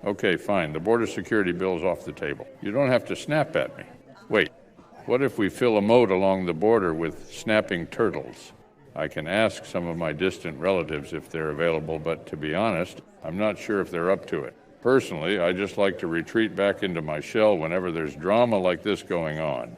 Okay, fine. The border security bill's off the table. You don't have to snap at me. Wait, what if we fill a moat along the border with snapping turtles? I can ask some of my distant relatives if they're available, but to be honest, I'm not sure if they're up to it. Personally, I just like to retreat back into my shell whenever there's drama like this going on.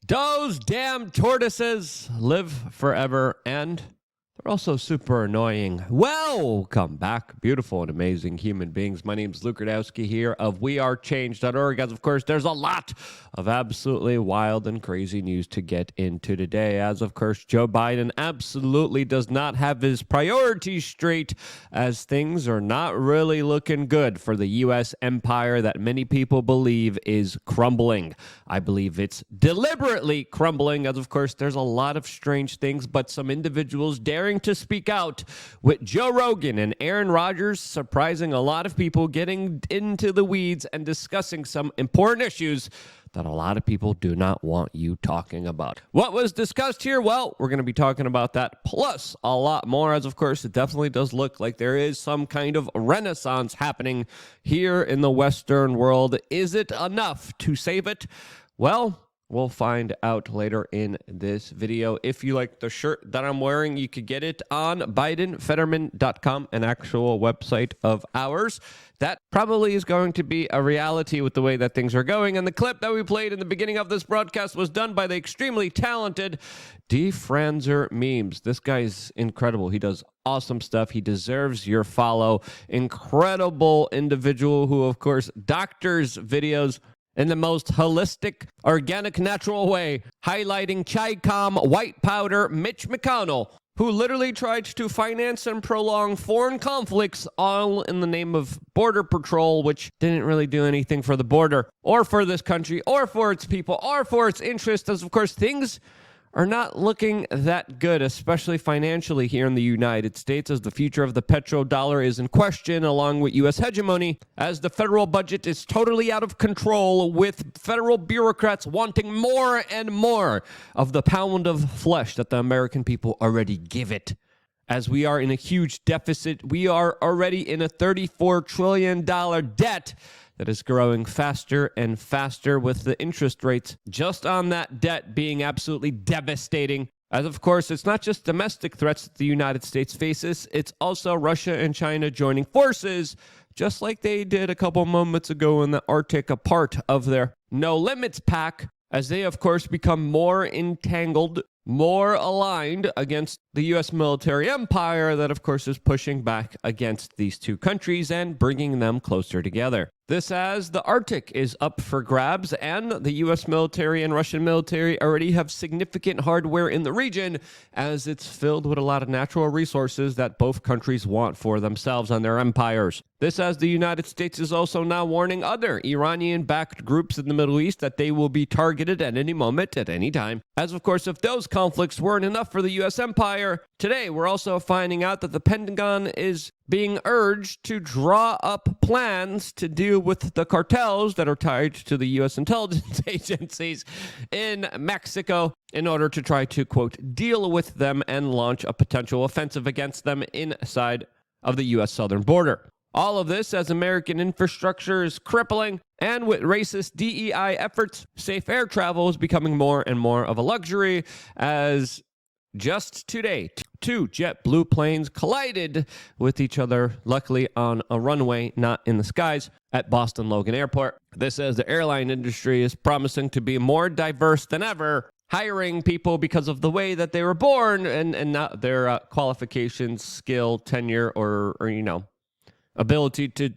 Those damn tortoises live forever, and they're also super annoying. Welcome back, beautiful and amazing human beings. My name's Luke Radowski here of wearechange.org. As of course, there's a lot of absolutely wild and crazy news to get into today. As of course, Joe Biden absolutely does not have his priorities straight, as things are not really looking good for the U.S. empire that many people believe is crumbling. I believe it's deliberately crumbling, as of course, there's a lot of strange things, but some individuals daring to speak out, with Joe Rogan and Rodgers surprising a lot of people, getting into the weeds and discussing some important issues that a lot of people do not want you talking about. What was discussed here? Well, we're going to be talking about that plus a lot more, as of course it definitely does look like there is some kind of renaissance happening here in the Western world. Is it enough to save it? Well, we'll find out later in this video. If you like the shirt that I'm wearing, you could get it on BidenFetterman.com, an actual website of ours. That probably is going to be a reality with the way that things are going. And the clip that we played in the beginning of this broadcast was done by the extremely talented Franzer Memes. This guy's incredible. He does awesome stuff. He deserves your follow. Incredible individual who, of course, doctors videos in the most holistic, organic, natural way, highlighting Chi-Com, white powder, Mitch McConnell, who literally tried to finance and prolong foreign conflicts all in the name of border patrol, which didn't really do anything for the border or for this country or for its people or for its interests, as of course things are not looking that good, especially financially here in the United States, as the future of the petrodollar is in question, along with U.S. hegemony, as the federal budget is totally out of control, with federal bureaucrats wanting more and more of the pound of flesh that the American people already give it. As we are in a huge deficit, we are already in a $34 trillion debt that is growing faster and faster, with the interest rates just on that debt being absolutely devastating. As of course, it's not just domestic threats that the United States faces, it's also Russia and China joining forces, just like they did a couple moments ago in the Arctic, a part of their No Limits pact, as they of course become more entangled, more aligned against the U.S. military empire that of course is pushing back against these two countries and bringing them closer together. This as the Arctic is up for grabs, and the U.S. military and Russian military already have significant hardware in the region, as it's filled with a lot of natural resources that both countries want for themselves and their empires. This as the United States is also now warning other Iranian-backed groups in the Middle East that they will be targeted at any moment, at any time. As of course, if those conflicts weren't enough for the U.S. empire, today we're also finding out that the Pentagon is being urged to draw up plans to deal with the cartels that are tied to the U.S. intelligence agencies in Mexico in order to try to, quote, deal with them and launch a potential offensive against them inside of the U.S. southern border. All of this as American infrastructure is crippling, and with racist DEI efforts, safe air travel is becoming more and more of a luxury, as just today, two JetBlue planes collided with each other, luckily on a runway, not in the skies, at Boston Logan Airport. This as the airline industry is promising to be more diverse than ever, hiring people because of the way that they were born and not their qualifications, skill, tenure, or ability to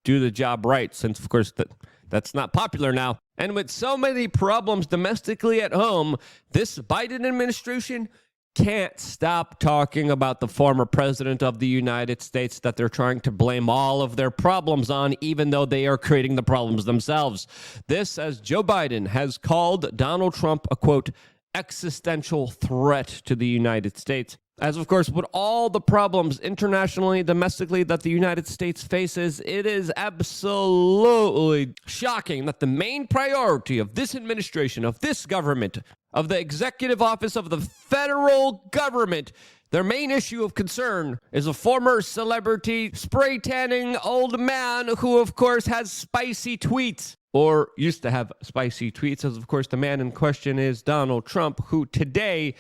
do the job right, since of course that's not popular now. And with so many problems domestically at home, this Biden administration can't stop talking about the former president of the United States that they're trying to blame all of their problems on, even though they are creating the problems themselves. This as Joe Biden has called Donald Trump a, quote, existential threat to the United States. As of course, with all the problems internationally, domestically that the United States faces, it is absolutely shocking that the main priority of this administration, of this government, of the executive office of the federal government, Their main issue of concern is a former celebrity spray tanning old man who, of course, has spicy tweets, or used to have spicy tweets, as, of course, the man in question is Donald Trump, who today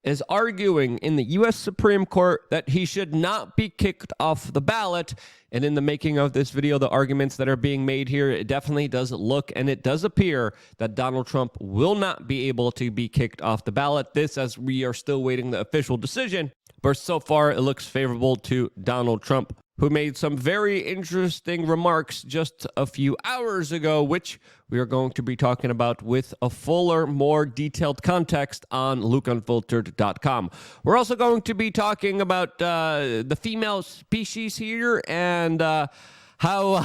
is arguing in the U.S. Supreme Court that he should not be kicked off the ballot. And in the making of this video, the arguments that are being made here, it definitely does look and it does appear that Donald Trump will not be able to be kicked off the ballot. This, as we are still waiting the official decision. But so far, it looks favorable to Donald Trump, who made some very interesting remarks just a few hours ago, which we are going to be talking about with a fuller, more detailed context on LukeUnfiltered.com. We're also going to be talking about the female species here and how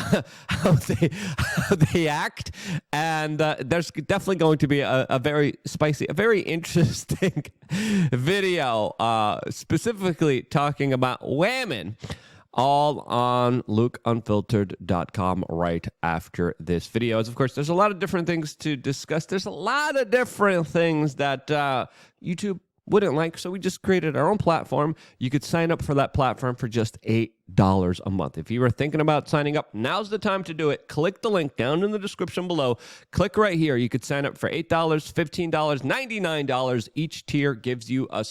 they act, and there's definitely going to be a very spicy, a very interesting video, specifically talking about women, all on LukeUnfiltered.com right after this video. As of course, there's a lot of different things to discuss. There's a lot of different things that YouTube wouldn't like, so we just created our own platform. You could sign up for that platform for just $8 a month. If you were thinking about signing up, now's the time to do it. Click the link down in the description below. Click right here. You could sign up for $8, $15, $99. Each tier gives you a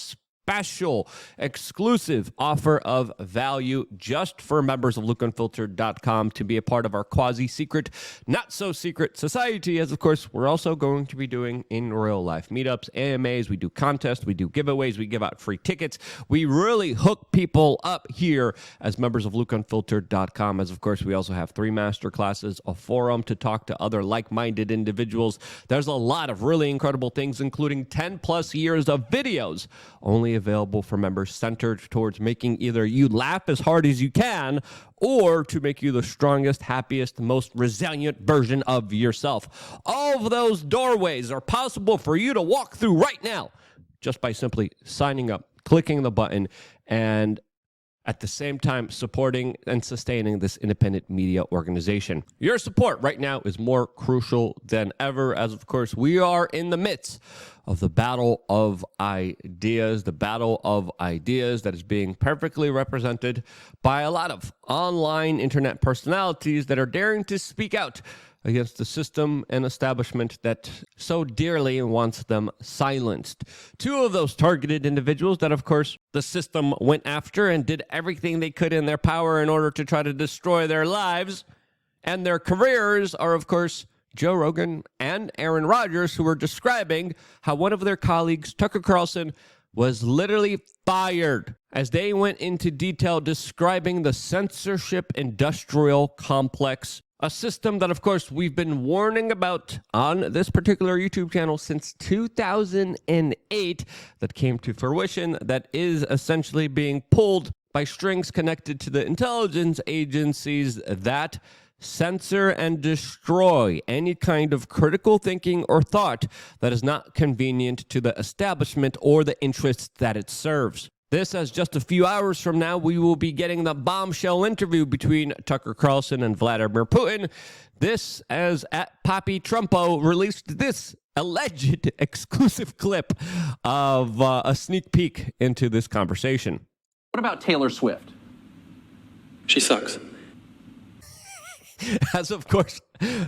special exclusive offer of value just for members of LukeUnfiltered.com to be a part of our quasi-secret, not-so-secret society, as, of course, we're also going to be doing in real life meetups, AMAs, we do contests, we do giveaways, we give out free tickets. We really hook people up here as members of LukeUnfiltered.com, as, of course, we also have 3 master classes, a forum to talk to other like-minded individuals. There's a lot of really incredible things, including 10-plus years of videos only available for members, centered towards making either you laugh as hard as you can or to make you the strongest, happiest, most resilient version of yourself. All of those doorways are possible for you to walk through right now just by simply signing up, clicking the button, and at the same time supporting and sustaining this independent media organization. Your support right now is more crucial than ever, as, of course, we are in the midst of the battle of ideas, that is being perfectly represented by a lot of online internet personalities that are daring to speak out against the system and establishment that so dearly wants them silenced. 2 of those targeted individuals that, of course, the system went after and did everything they could in their power in order to try to destroy their lives and their careers are, of course, Joe Rogan and Rodgers, who were describing how one of their colleagues, Tucker Carlson, was literally fired as they went into detail describing the censorship industrial complex, a system that, of course, we've been warning about on this particular YouTube channel since 2008 that came to fruition, that is essentially being pulled by strings connected to the intelligence agencies that censor and destroy any kind of critical thinking or thought that is not convenient to the establishment or the interests that it serves. This, as just a few hours from now, we will be getting the bombshell interview between Tucker Carlson and Vladimir Putin. This, as at Poppy Trumpo released this alleged exclusive clip of a sneak peek into this conversation. What about Taylor Swift? She sucks. As, of course,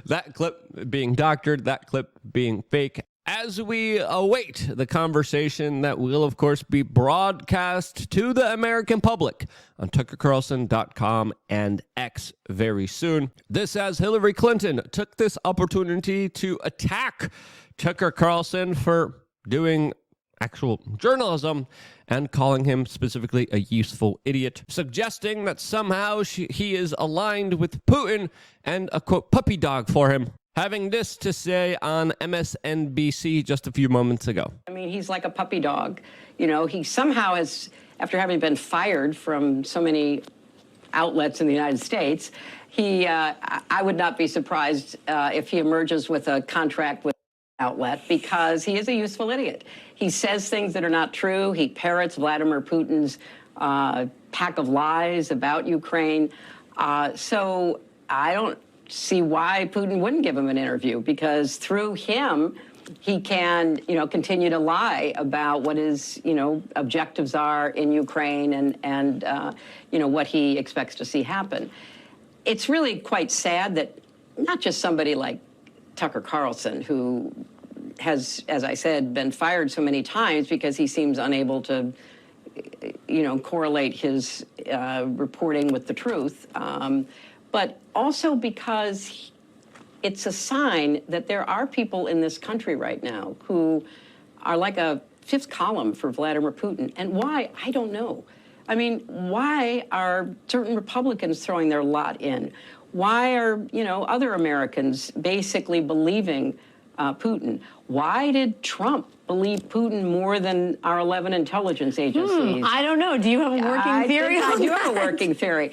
that clip being doctored, that clip being fake, as we await the conversation that will, of course, be broadcast to the American public on TuckerCarlson.com and X very soon. This, as Hillary Clinton took this opportunity to attack Tucker Carlson for doing actual journalism and calling him specifically a useful idiot, suggesting that somehow he is aligned with Putin and a, quote, puppy dog for him. Having this to say on MSNBC just a few moments ago. I mean, he's like a puppy dog. You know, he somehow has, after having been fired from so many outlets in the United States, I would not be surprised if he emerges with a contract with outlet, because he is a useful idiot. He says things that are not true. He parrots Vladimir Putin's pack of lies about Ukraine. So I don't see why Putin wouldn't give him an interview, because through him, he can, continue to lie about what his, objectives are in Ukraine and what he expects to see happen. It's really quite sad that not just somebody like Tucker Carlson, who has, as I said, been fired so many times because he seems unable to, correlate his reporting with the truth, but also because it's a sign that there are people in this country right now who are like a fifth column for Vladimir Putin. And why? I don't know. I mean, why are certain Republicans throwing their lot in? Why are, other Americans basically believing Putin? Why did Trump believe Putin more than our 11 intelligence agencies? I don't know. Do you have a working theory? I do have a working theory.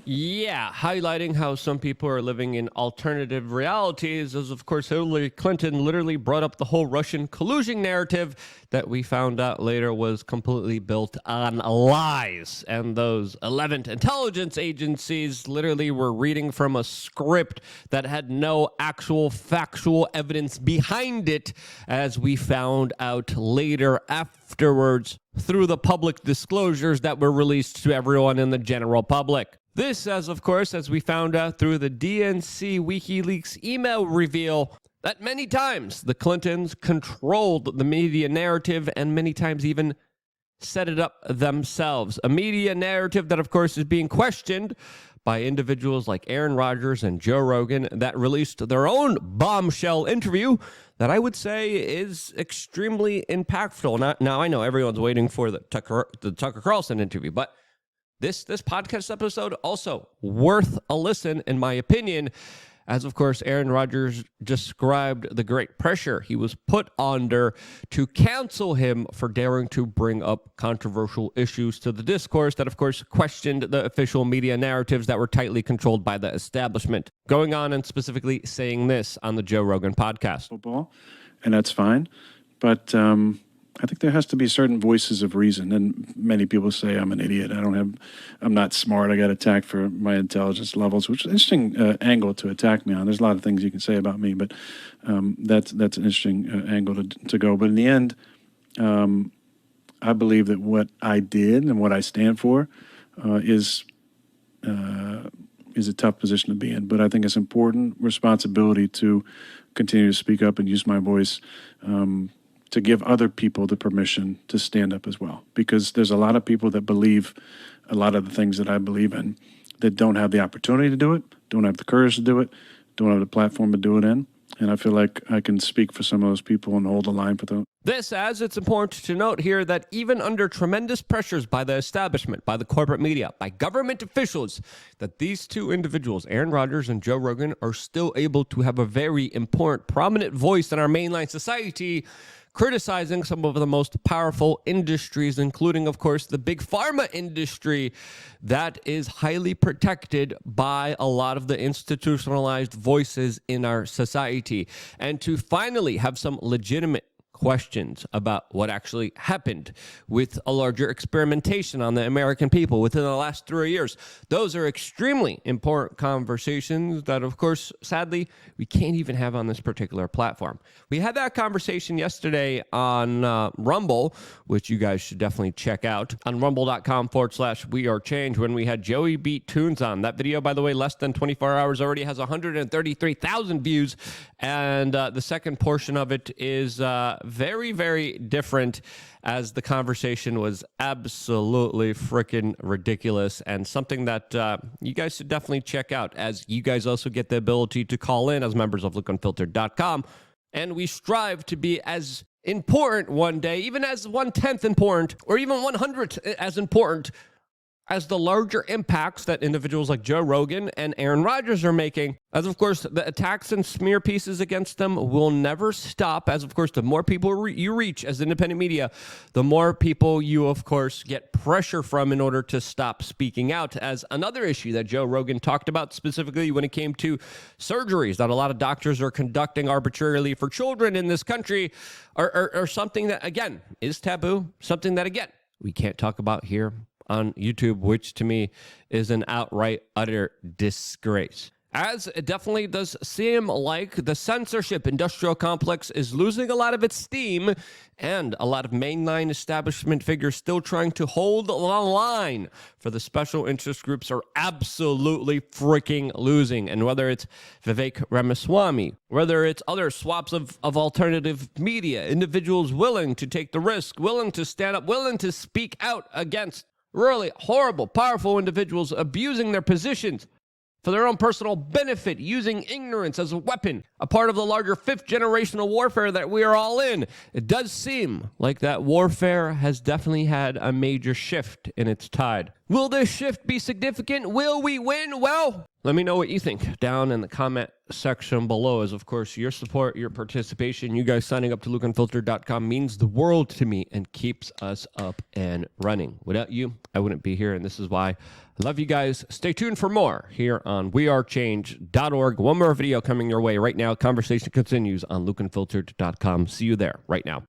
Yeah, highlighting how some people are living in alternative realities, as of course Hillary Clinton literally brought up the whole Russian collusion narrative that we found out later was completely built on lies. And those 11 intelligence agencies literally were reading from a script that had no actual factual evidence behind it, as we found out later afterwards through the public disclosures that were released to everyone in the general public. This, of course, as we found out through the DNC WikiLeaks email reveal, that many times the Clintons controlled the media narrative and many times even set it up themselves. A media narrative that, of course, is being questioned by individuals like Aaron Rodgers and Joe Rogan that released their own bombshell interview that I would say is extremely impactful. Now I know everyone's waiting for the Tucker Carlson interview, but this podcast episode also worth a listen, in my opinion, as, of course, Aaron Rodgers described the great pressure he was put under to cancel him for daring to bring up controversial issues to the discourse that, of course, questioned the official media narratives that were tightly controlled by the establishment. Going on and specifically saying this on the Joe Rogan podcast. Football, and that's fine, but I think there has to be certain voices of reason, and many people say I'm an idiot. I'm not smart. I got attacked for my intelligence levels, which is an interesting angle to attack me on. There's a lot of things you can say about me, but that's an interesting angle to go. But in the end, I believe that what I did and what I stand for is a tough position to be in. But I think it's important responsibility to continue to speak up and use my voice to give other people the permission to stand up as well. Because there's a lot of people that believe a lot of the things that I believe in that don't have the opportunity to do it, don't have the courage to do it, don't have the platform to do it in. And I feel like I can speak for some of those people and hold the line for them. This, as it's important to note here that even under tremendous pressures by the establishment, by the corporate media, by government officials, that these two individuals, Aaron Rodgers and Joe Rogan, are still able to have a very important, prominent voice in our mainline society, criticizing some of the most powerful industries, including, of course, the big pharma industry that is highly protected by a lot of the institutionalized voices in our society. And to finally have some legitimate questions about what actually happened with a larger experimentation on the American people within the last 3 years. Those are extremely important conversations that, of course, sadly, we can't even have on this particular platform. We had that conversation yesterday on Rumble, which you guys should definitely check out on rumble.com/wearechange when we had Joey Beat Tunes on. That video, by the way, less than 24 hours already has 133,000 views. And the second portion of it is very, very different, as the conversation was absolutely freaking ridiculous and something that you guys should definitely check out, as you guys also get the ability to call in as members of LookUnfiltered.com. And we strive to be as important one day, even as 1/10 important, or even 100th as important as the larger impacts that individuals like Joe Rogan and Aaron Rodgers are making. As, of course, the attacks and smear pieces against them will never stop. As, of course, the more people you reach as independent media, the more people you, of course, get pressure from in order to stop speaking out. As another issue that Joe Rogan talked about specifically when it came to surgeries that a lot of doctors are conducting arbitrarily for children in this country are something that, again, is taboo, something that, again, we can't talk about here on YouTube, which to me is an outright, utter disgrace. as it definitely does seem like the censorship industrial complex is losing a lot of its steam, and a lot of mainline establishment figures still trying to hold the line for the special interest groups are absolutely freaking losing. And whether it's Vivek Ramaswamy, whether it's other swaps of alternative media, individuals willing to take the risk, willing to stand up, willing to speak out against really horrible, powerful individuals abusing their positions for their own personal benefit, using ignorance as a weapon, a part of the larger fifth generational warfare that we are all in. It does seem like that warfare has definitely had a major shift in its tide. Will this shift be significant? Will we win? Well, let me know what you think down in the comment section below. As of course, your support, your participation, you guys signing up to lukeunfiltered.com means the world to me and keeps us up and running. Without you, I wouldn't be here, and this is why I love you guys. Stay tuned for more here on wearechange.org. One more video coming your way right now. Conversation continues on lukeunfiltered.com. See you there right now.